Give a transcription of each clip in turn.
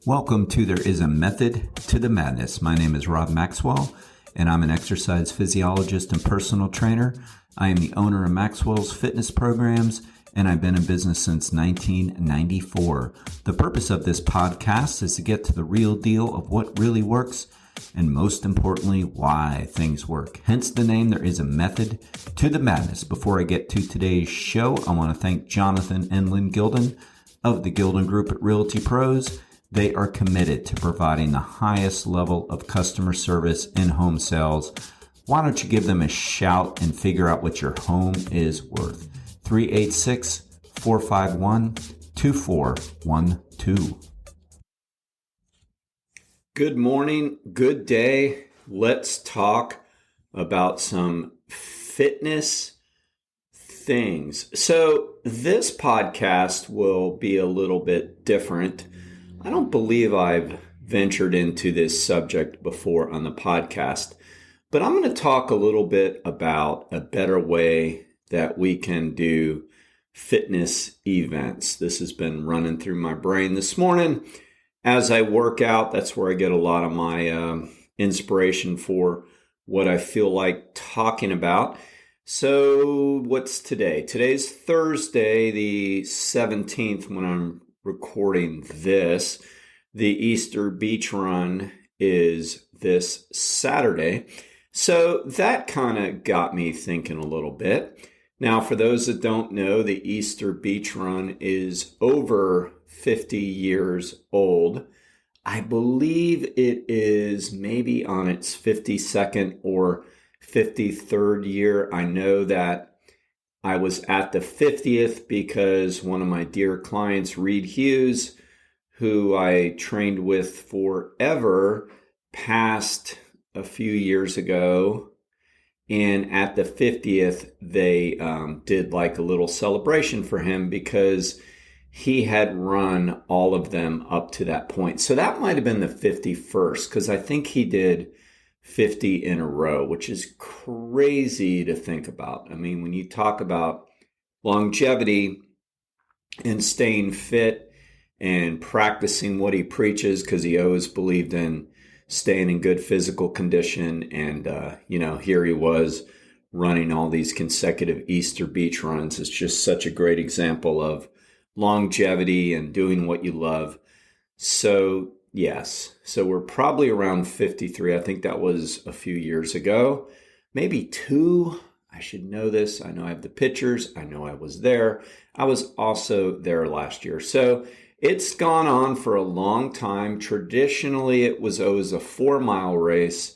Welcome to There Is a Method to the Madness. My name is Rob Maxwell, and I'm an exercise physiologist and personal trainer. I am the owner of Maxwell's fitness programs, and I've been in business since 1994. The purpose of this podcast is to get to the real deal of what really works, and most importantly, why things work. Hence the name, There Is a Method to the Madness. Before I get to today's show, I want to thank Jonathan and Lynn Gilden of the Gilden Group at Realty Pros. They are committed to providing the highest level of customer service in home sales. Why don't you give them a shout and figure out what your home is worth? 386-451-2412. Good morning, good day. Let's talk about some fitness things. So this podcast will be a little bit different. I don't believe I've ventured into this subject before on the podcast, but I'm going to talk a little bit about a better way that we can do fitness events. This has been running through my brain this morning. As I work out, that's where I get a lot of my inspiration for what I feel like talking about. So what's today? Today's Thursday, the 17th, when I'm recording this. The Easter beach run is this Saturday. So that kind of got me thinking a little bit. Now, for those that don't know, the Easter beach run is over 50 years old. I believe it is maybe on its 52nd or 53rd year. I know that I was at the 50th because one of my dear clients, Reed Hughes, who I trained with forever, passed a few years ago. And at the 50th, they did like a little celebration for him because he had run all of them up to that point. So that might have been the 51st because I think he did 50 in a row, which is crazy to think about. I mean, when you talk about longevity and staying fit and practicing what he preaches, because he always believed in staying in good physical condition. And, here he was running all these consecutive Easter beach runs. It's just such a great example of longevity and doing what you love. So yes. So we're probably around 53. I think that was a few years ago, maybe two. I should know this. I know I have the pictures. I know I was there. I was also there last year. So it's gone on for a long time. Traditionally, it was always a 4-mile race.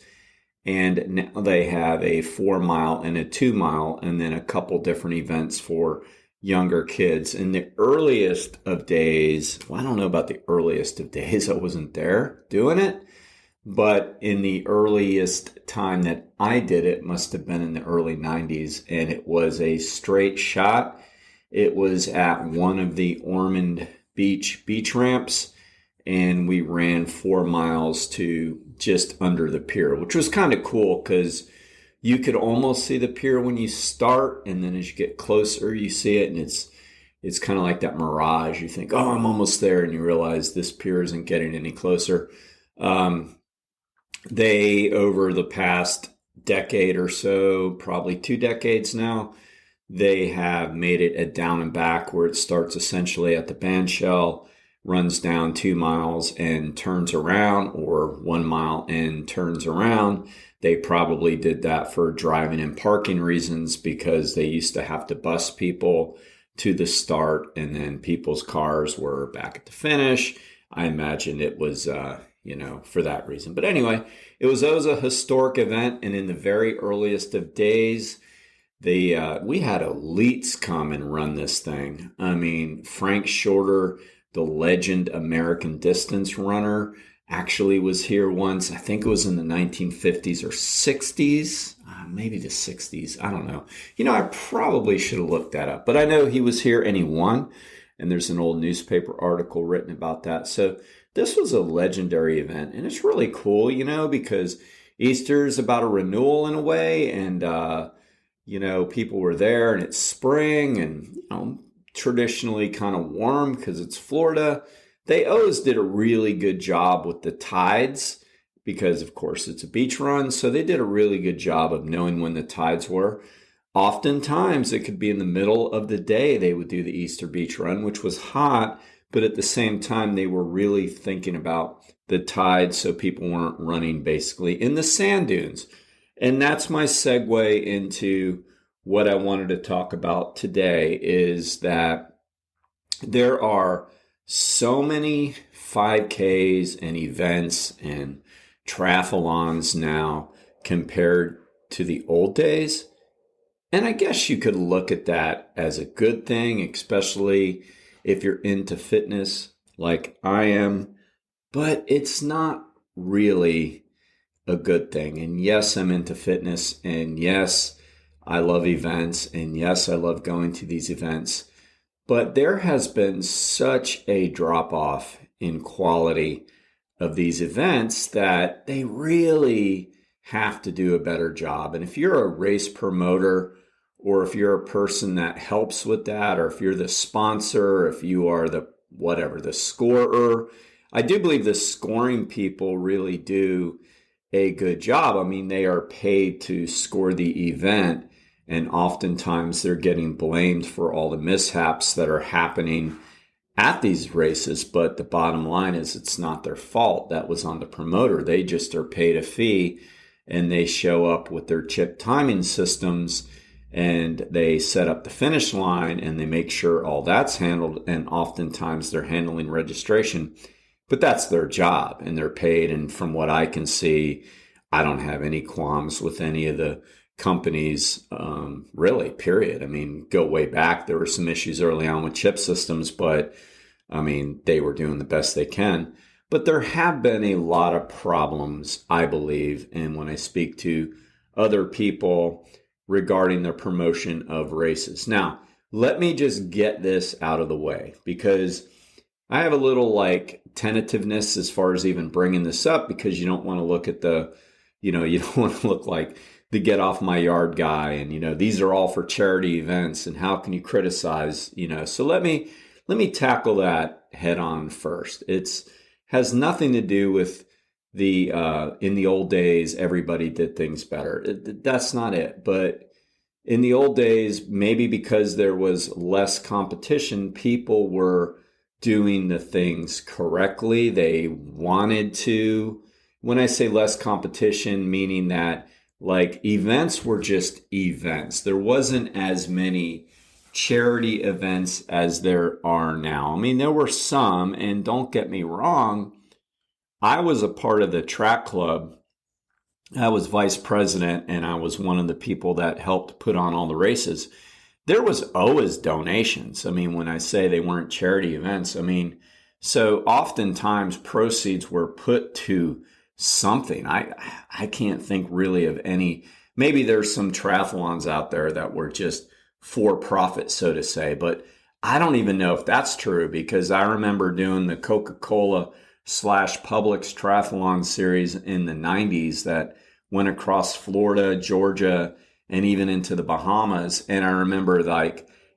And now they have a 4-mile and a 2-mile, and then a couple different events for younger kids. In the earliest of days, well, I don't know about the earliest of days, I wasn't there doing it, but in the earliest time that I did it must have been in the early 90s, and it was a straight shot. It was at one of the Ormond beach ramps, and we ran 4 miles to just under the pier, which was kind of cool because you could almost see the pier when you start, and then as you get closer, you see it, and it's kind of like that mirage. You think, oh, I'm almost there, and you realize this pier isn't getting any closer. They, over the past decade or so, probably 2 decades now, they have made it a down and back where it starts essentially at the band shell, runs down 2 miles and turns around, or 1 mile and turns around. They probably did that for driving and parking reasons because they used to have to bus people to the start, and then people's cars were back at the finish. I imagine it was, for that reason. But anyway, it was always a historic event, and in the very earliest of days, we had elites come and run this thing. I mean, Frank Shorter, the legend American distance runner, actually was here once. I think it was in the 1950s or 60s, maybe the 60s. I don't know. I probably should have looked that up, but I know he was here and he won. And there's an old newspaper article written about that. So this was a legendary event, and it's really cool, because Easter is about a renewal in a way. And, people were there, and it's spring and, traditionally kind of warm because it's Florida. they always did a really good job with the tides because, of course, it's a beach run. So they did a really good job of knowing when the tides were. Oftentimes, it could be in the middle of the day they would do the Easter beach run, which was hot, but at the same time, they were really thinking about the tide so people weren't running basically in the sand dunes. And that's my segue into what I wanted to talk about today is that there are so many 5Ks and events and triathlons now compared to the old days. And I guess you could look at that as a good thing, especially if you're into fitness like I am, but it's not really a good thing. And yes, I'm into fitness, and yes, I love events, and yes, I love going to these events. But there has been such a drop off in quality of these events that they really have to do a better job. And if you're a race promoter, or if you're a person that helps with that, or if you're the sponsor, or if you are the whatever, the scorer, I do believe the scoring people really do a good job. I mean, they are paid to score the event, and oftentimes they're getting blamed for all the mishaps that are happening at these races. But the bottom line is it's not their fault. That was on the promoter. They just are paid a fee, and they show up with their chip timing systems, and they set up the finish line, and they make sure all that's handled. And oftentimes they're handling registration. But that's their job, and they're paid. And from what I can see, I don't have any qualms with any of the companies, really, period. I mean, go way back. There were some issues early on with chip systems, but I mean, they were doing the best they can. But there have been a lot of problems, I believe. And when I speak to other people regarding the promotion of races. Now, let me just get this out of the way because I have a little tentativeness as far as even bringing this up because you don't want to look at you don't want to look like the get off my yard guy and, these are all for charity events and how can you criticize, so let me tackle that head on first. Has nothing to do with in the old days, everybody did things better. That's not it. But in the old days, maybe because there was less competition, people were doing the things correctly. They wanted to. When I say less competition, meaning that events were just events. There wasn't as many charity events as there are now. I mean, there were some, and don't get me wrong, I was a part of the track club. I was vice president, and I was one of the people that helped put on all the races. There was always donations. I mean, when I say they weren't charity events, I mean, so oftentimes proceeds were put to something. I can't think really of any. Maybe there's some triathlons out there that were just for profit, so to say, but I don't even know if that's true because I remember doing the Coca-Cola /Publix triathlon series in the 90s that went across Florida, Georgia, and even into the Bahamas. And I remember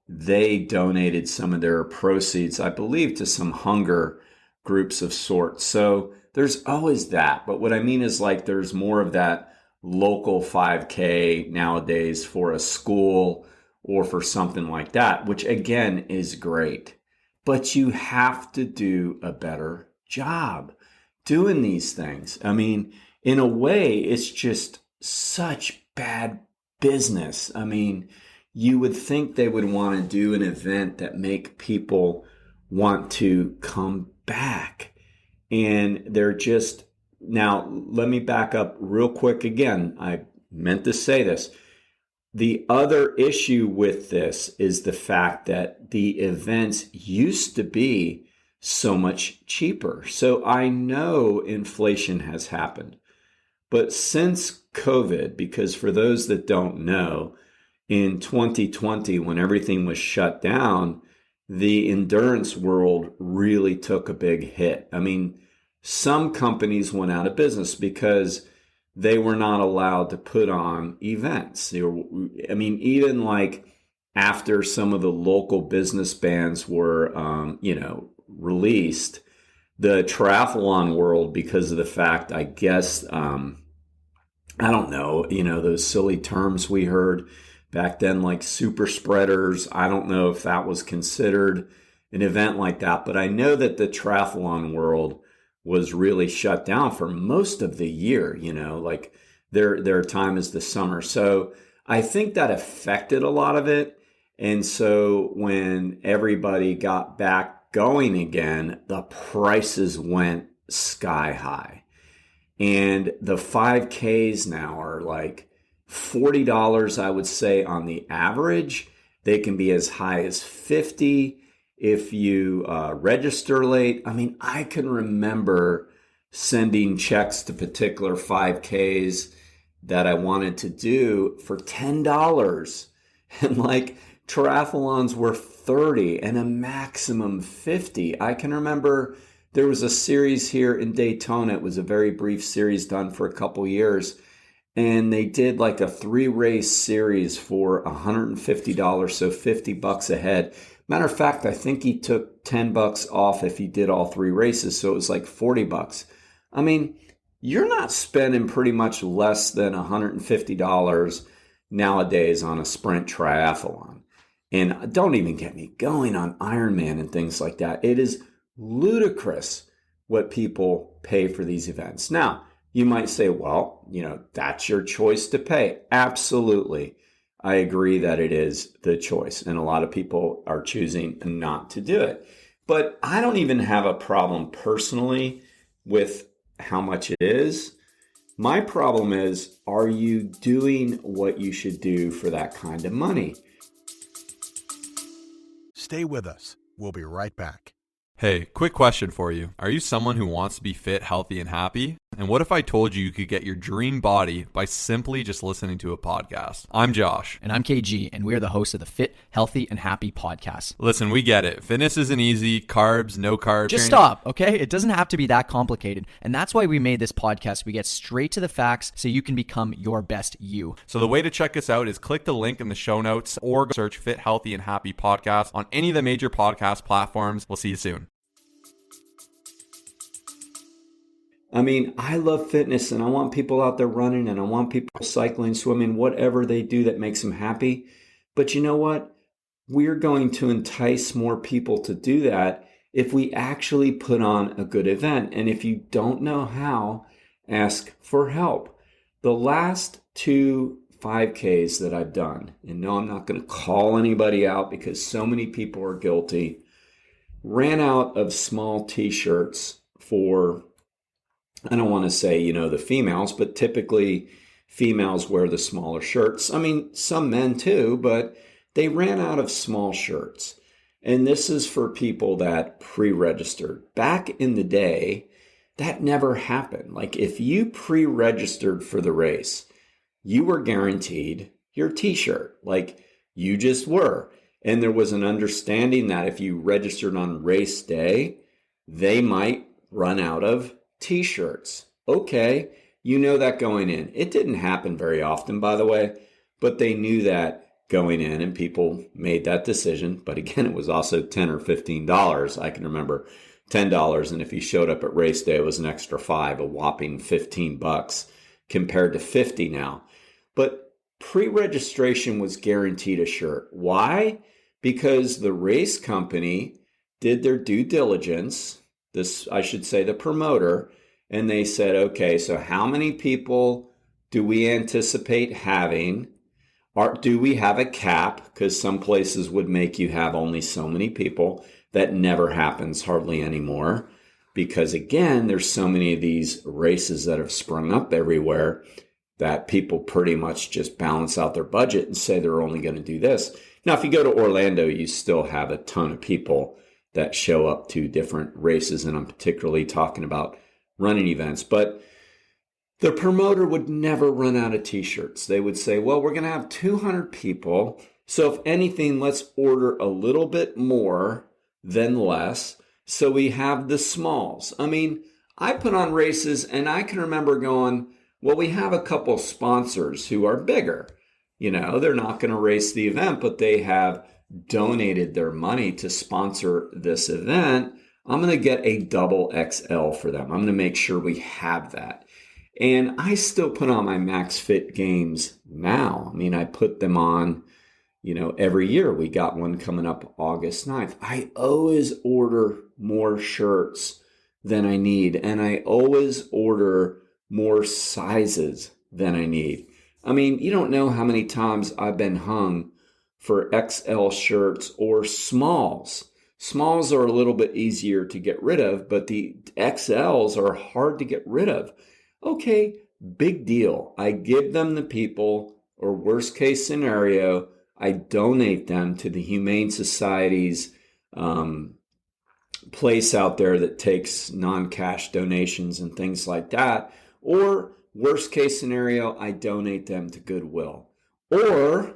they donated some of their proceeds, I believe, to some hunger groups of sorts. So there's always that. But what I mean is there's more of that local 5K nowadays for a school or for something like that, which again is great. But you have to do a better job doing these things. I mean, in a way, it's just such bad business. I mean, you would think they would want to do an event that make people want to come back. And they're just, now let me back up real quick again. I meant to say this. The other issue with this is the fact that the events used to be so much cheaper. So I know inflation has happened. But since COVID, because for those that don't know, in 2020, when everything was shut down, the endurance world really took a big hit. I mean, some companies went out of business because they were not allowed to put on events. Even after some of the local business bans were, released, the triathlon world because of the fact, I guess, I don't know, those silly terms we heard back then, like super spreaders. I don't know if that was considered an event like that, but I know that the triathlon world was really shut down for most of the year, like their time is the summer. So I think that affected a lot of it. And so when everybody got back going again, the prices went sky high. And the 5Ks now are like $40, I would say, on the average. They can be as high as $50 if you register late. I mean, I can remember sending checks to particular 5Ks that I wanted to do for $10. And like triathlons were $30 and a maximum $50. I can remember there was a series here in Daytona. It was a very brief series done for a couple years. And they did like a 3-race series for $150, so $50 a head. Matter of fact, I think he took $10 off if he did all 3 races, so it was like $40. I mean, you're not spending pretty much less than $150 nowadays on a sprint triathlon. And don't even get me going on Ironman and things like that. It is ludicrous what people pay for these events. Now, you might say, well, that's your choice to pay. Absolutely. I agree that it is the choice. And a lot of people are choosing not to do it. But I don't even have a problem personally with how much it is. My problem is, are you doing what you should do for that kind of money? Stay with us. We'll be right back. Hey, quick question for you. Are you someone who wants to be fit, healthy, and happy? And what if I told you you could get your dream body by simply just listening to a podcast? I'm Josh. And I'm KG, and we're the hosts of the Fit, Healthy, and Happy podcast. Listen, we get it. Fitness isn't easy. Carbs, no carbs. Just stop, okay? It doesn't have to be that complicated. And that's why we made this podcast. We get straight to the facts so you can become your best you. So the way to check us out is click the link in the show notes or search Fit, Healthy, and Happy podcast on any of the major podcast platforms. We'll see you soon. I mean, I love fitness and I want people out there running and I want people cycling, swimming, whatever they do that makes them happy. But you know what? We're going to entice more people to do that if we actually put on a good event. And if you don't know how, ask for help. The last 2 5Ks that I've done, and no, I'm not going to call anybody out because so many people are guilty, ran out of small t-shirts for, I don't want to say, the females, but typically females wear the smaller shirts. I mean, some men too, but they ran out of small shirts. And this is for people that pre-registered. Back in the day, that never happened. Like if you pre-registered for the race, you were guaranteed your t-shirt. Like you just were. And there was an understanding that if you registered on race day, they might run out of t-shirts. Okay, you know that going in. It didn't happen very often, by the way, but they knew that going in and people made that decision. But again, it was also $10 or $15. I can remember $10, and if you showed up at race day, it was an extra $5, a whopping $15 compared to $50 now. But pre-registration was guaranteed a shirt. Why? Because the race company did their due diligence. This, I should say, the promoter, and they said, okay, so how many people do we anticipate having? Or do we have a cap? Because some places would make you have only so many people. That never happens hardly anymore. Because again, there's so many of these races that have sprung up everywhere that people pretty much just balance out their budget and say they're only going to do this. Now, if you go to Orlando, you still have a ton of people that show up to different races, and I'm particularly talking about running events. But the promoter would never run out of t-shirts. They would say, well, we're going to have 200 people, so if anything, let's order a little bit more than less, so we have the smalls. I mean, I put on races, and I can remember going, well, we have a couple sponsors who are bigger. They're not going to race the event, but they have donated their money to sponsor this event. I'm going to get a double XL for them. I'm going to make sure we have that. And I still put on my Max Fit games now. I mean, I put them on, every year. We got one coming up August 9th. I always order more shirts than I need. And I always order more sizes than I need. I mean, you don't know how many times I've been hung for XL shirts or smalls. Smalls are a little bit easier to get rid of, but the XLs are hard to get rid of. Okay, big deal. I give them to people, or worst case scenario, I donate them to the Humane Society's place out there that takes non-cash donations and things like that. Or worst case scenario, I donate them to Goodwill. Or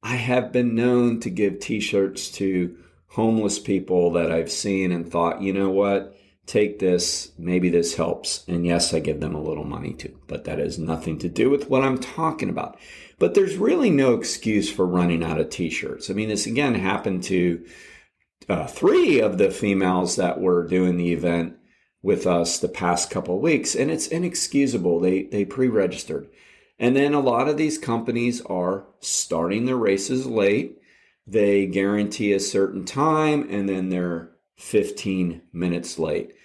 I have been known to give t-shirts to homeless people that I've seen and thought, you know what, take this, maybe this helps. And yes, I give them a little money too, but that has nothing to do with what I'm talking about. But there's really no excuse for running out of t-shirts. I mean, this again happened to 3 of the females that were doing the event with us the past couple of weeks, and it's inexcusable. They pre-registered. And then a lot of these companies are starting their races late. They guarantee a certain time, and then they're 15 minutes late.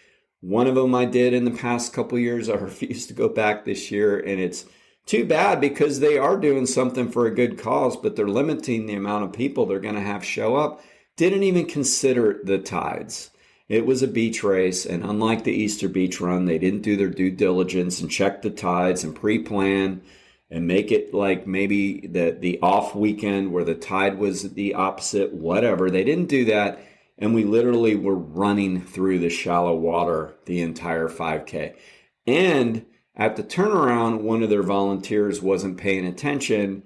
One of them I did in the past couple of years. I refused to go back this year, and it's too bad because they are doing something for a good cause, but they're limiting the amount of people they're going to have show up. Didn't even consider the tides. It was a beach race, and unlike the Easter Beach Run, they didn't do their due diligence and check the tides and pre-plan and make it like maybe the off weekend where the tide was the opposite, whatever. They didn't do that, and we literally were running through the shallow water the entire 5K. And at the turnaround, one of their volunteers wasn't paying attention,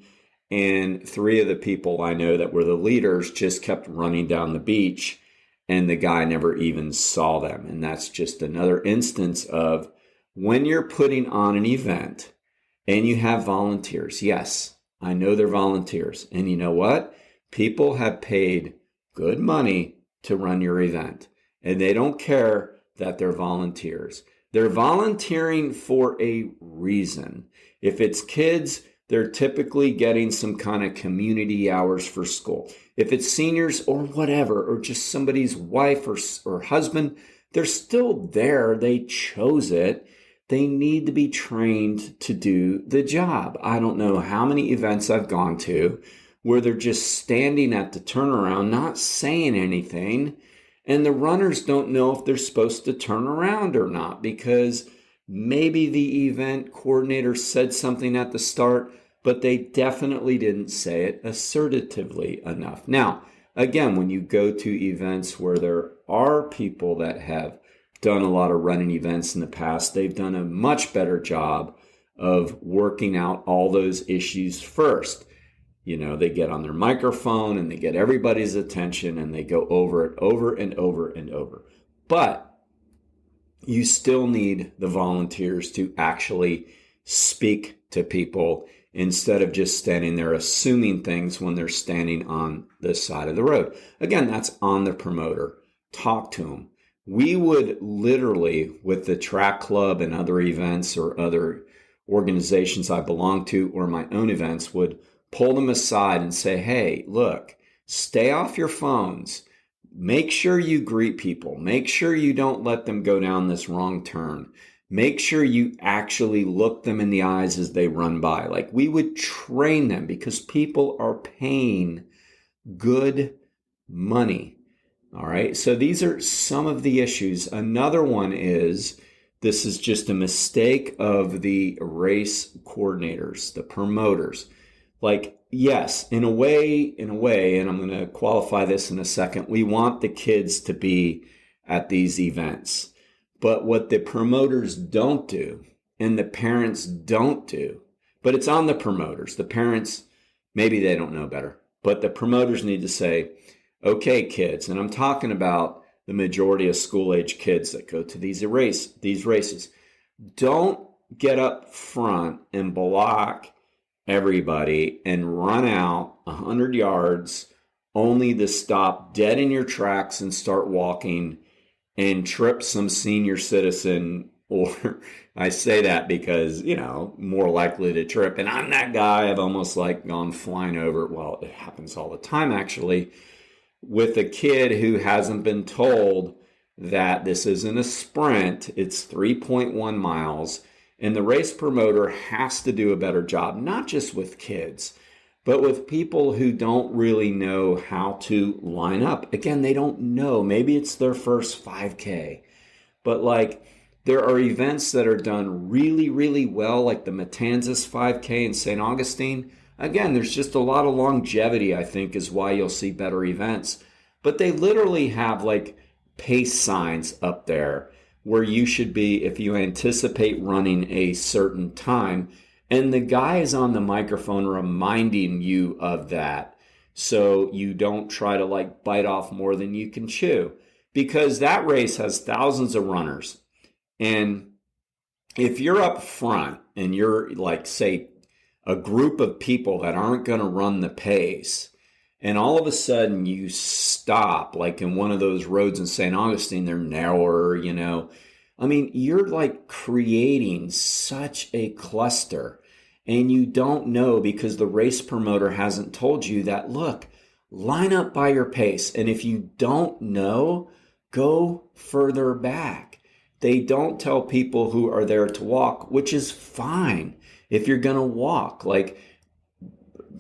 and 3 of the people I know that were the leaders just kept running down the beach, and the guy never even saw them. And that's just another instance of when you're putting on an event and you have volunteers. Yes, I know they're volunteers. And you know what? People have paid good money to run your event, and they don't care that they're volunteers. They're volunteering for a reason. If it's kids, they're typically getting some kind of community hours for school. If it's seniors or whatever, or just somebody's wife or husband, they're still there. They chose it. They need to be trained to do the job. I don't know how many events I've gone to where they're just standing at the turnaround, not saying anything, and the runners don't know if they're supposed to turn around or not because maybe the event coordinator said something at the start, but they definitely didn't say it assertively enough. Now, again, when you go to events where there are people that have done a lot of running events in the past, they've done a much better job of working out all those issues first. They get on their microphone and they get everybody's attention and they go over it over and over and over. But you still need the volunteers to actually speak to people instead of just standing there assuming things when they're standing on the side of the road. Again, that's on the promoter. Talk to them. We would literally, with the track club and other events or other organizations I belong to or my own events, would pull them aside and say, hey, look, stay off your phones. Make sure you greet people. Make sure you don't let them go down this wrong turn. Make sure you actually look them in the eyes as they run by. Like, we would train them because people are paying good money. All right. So these are some of the issues. Another one is this is just a mistake of the race coordinators, the promoters. Like, yes, in a way, and I'm going to qualify this in a second, we want the kids to be at these events. But what the promoters don't do and the parents don't do, but it's on the promoters. The parents, maybe they don't know better, but the promoters need to say, okay, kids, and I'm talking about the majority of school-age kids that go to these races, don't get up front and block everybody and run out 100 yards only to stop dead in your tracks and start walking and trip some senior citizen, or I say that because, more likely to trip. And I'm that guy. I've almost like gone flying over. Well, it happens all the time, actually, with a kid who hasn't been told that this isn't a sprint. It's 3.1 miles. And the race promoter has to do a better job, not just with kids, but with people who don't really know how to line up. Again, they don't know. Maybe it's their first 5K. But like, there are events that are done really, really well, like the Matanzas 5K in St. Augustine. Again, there's just a lot of longevity, I think, is why you'll see better events. But they literally have like pace signs up there where you should be if you anticipate running a certain time. And the guy is on the microphone reminding you of that, so you don't try to like bite off more than you can chew, because that race has thousands of runners. And if you're up front and you're like, say, a group of people that aren't going to run the pace, and all of a sudden you stop, like in one of those roads in St. Augustine, they're narrower, I mean, you're like creating such a cluster, and you don't know because the race promoter hasn't told you that, look, line up by your pace. And if you don't know, go further back. They don't tell people who are there to walk, which is fine if you're going to walk. Like,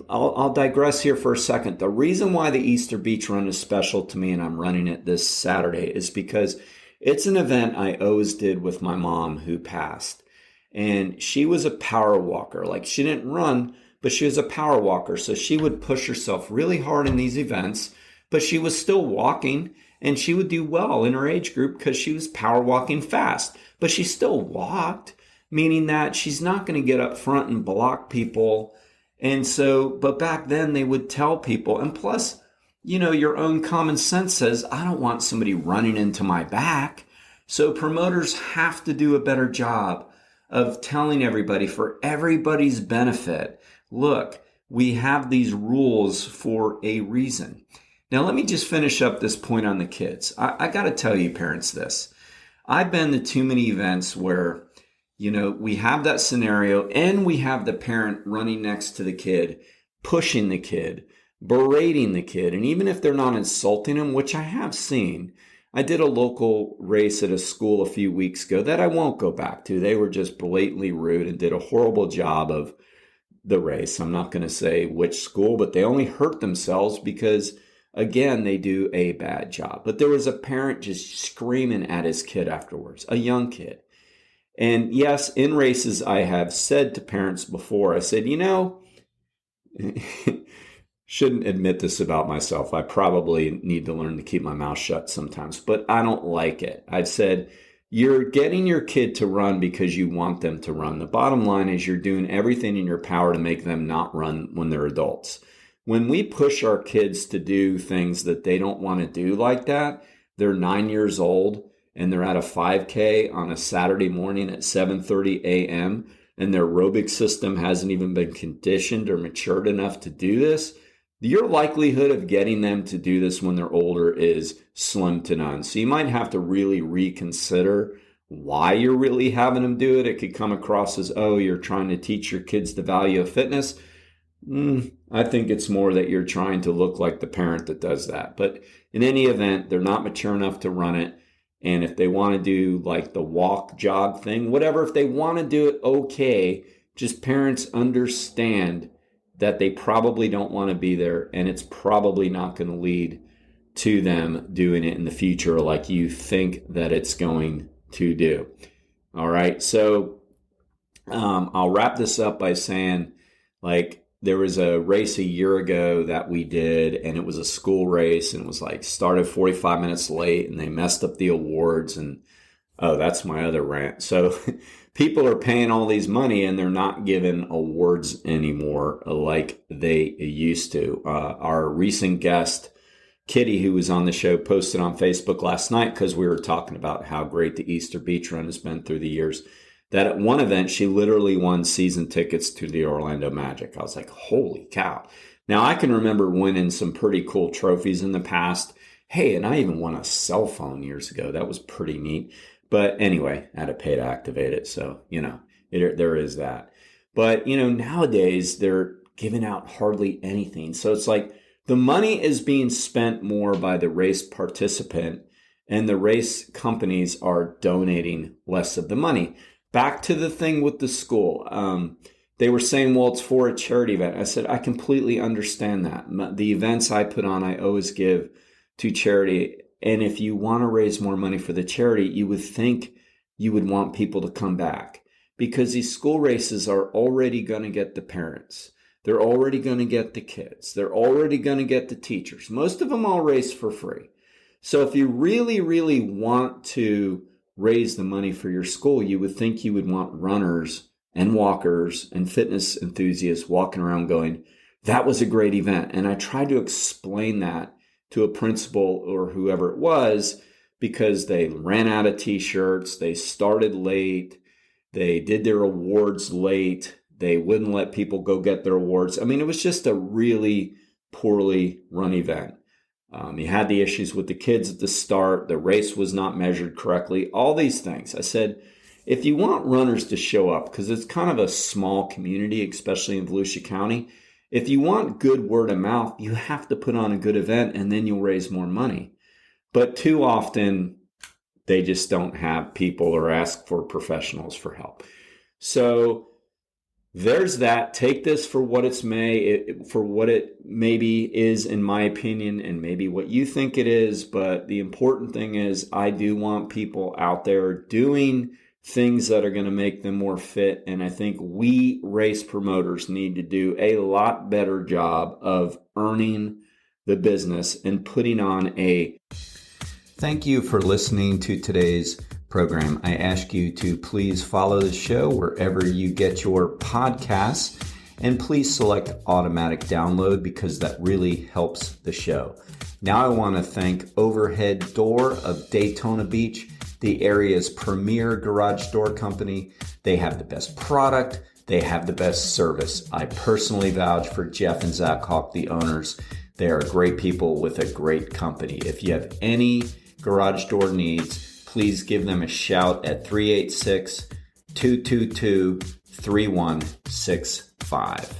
I'll digress here for a second. The reason why the Easter Beach Run is special to me, and I'm running it this Saturday, is because it's an event I always did with my mom who passed. And she was a power walker. Like, she didn't run, but she was a power walker. So she would push herself really hard in these events, but she was still walking, and she would do well in her age group because she was power walking fast. But she still walked, meaning that she's not going to get up front and block people. And so, but back then they would tell people, and plus, your own common sense says, I don't want somebody running into my back. So promoters have to do a better job of telling everybody, for everybody's benefit, look, we have these rules for a reason. Now, let me just finish up this point on the kids. I got to tell you, parents, this. I've been to too many events where, we have that scenario and we have the parent running next to the kid, pushing the kid, berating the kid. And even if they're not insulting them, which I have seen, I did a local race at a school a few weeks ago that I won't go back to. They were just blatantly rude and did a horrible job of the race. I'm not going to say which school, but they only hurt themselves because, again, they do a bad job. But there was a parent just screaming at his kid afterwards, a young kid. And yes, in races, I have said to parents before, I said, shouldn't admit this about myself. I probably need to learn to keep my mouth shut sometimes, but I don't like it. I've said, you're getting your kid to run because you want them to run. The bottom line is you're doing everything in your power to make them not run when they're adults. When we push our kids to do things that they don't want to do like that, they're 9 years old and they're at a 5K on a Saturday morning at 7:30 a.m. and their aerobic system hasn't even been conditioned or matured enough to do this, your likelihood of getting them to do this when they're older is slim to none. So you might have to really reconsider why you're really having them do it. It could come across as, oh, you're trying to teach your kids the value of fitness. I think it's more that you're trying to look like the parent that does that. But in any event, they're not mature enough to run it. And if they want to do like the walk, jog thing, whatever, if they want to do it, okay. Just parents understand that they probably don't want to be there, and it's probably not going to lead to them doing it in the future like you think that it's going to do. All right, so I'll wrap this up by saying, like, there was a race a year ago that we did, and it was a school race, and it was like started 45 minutes late, and they messed up the awards, and oh, that's my other rant. So people are paying all these money and they're not giving awards anymore like they used to. Our recent guest, Kitty, who was on the show, posted on Facebook last night because we were talking about how great the Easter Beach Run has been through the years, that at one event she literally won season tickets to the Orlando Magic. I was like, holy cow. Now, I can remember winning some pretty cool trophies in the past. Hey, and I even won a cell phone years ago. That was pretty neat. But anyway, I had to pay to activate it. So, there is that. But, nowadays they're giving out hardly anything. So it's like the money is being spent more by the race participant, and the race companies are donating less of the money. Back to the thing with the school. They were saying, well, it's for a charity event. I said, I completely understand that. The events I put on, I always give to charity. And if you want to raise more money for the charity, you would think you would want people to come back, because these school races are already going to get the parents. They're already going to get the kids. They're already going to get the teachers. Most of them all race for free. So if you really, really want to raise the money for your school, you would think you would want runners and walkers and fitness enthusiasts walking around going, that was a great event. And I tried to explain that to a principal or whoever it was, because they ran out of t-shirts, they started late, they did their awards late, they wouldn't let people go get their awards. I mean, it was just a really poorly run event. You had the issues with the kids at the start, the race was not measured correctly, all these things. I said, if you want runners to show up, because it's kind of a small community, especially in Volusia County, if you want good word of mouth, you have to put on a good event, and then you'll raise more money. But too often, they just don't have people or ask for professionals for help. So there's that. Take this for what for what it maybe is, in my opinion, and maybe what you think it is. But the important thing is, I do want people out there doing things that are going to make them more fit. And I think we race promoters need to do a lot better job of earning the business and putting on a... Thank you for listening to today's program. I ask you to please follow the show wherever you get your podcasts, and please select automatic download, because that really helps the show. Now I want to thank Overhead Door of Daytona Beach, the area's premier garage door company. They have the best product. They have the best service. I personally vouch for Jeff and Zach Hawk, the owners. They are great people with a great company. If you have any garage door needs, please give them a shout at 386-222-3165.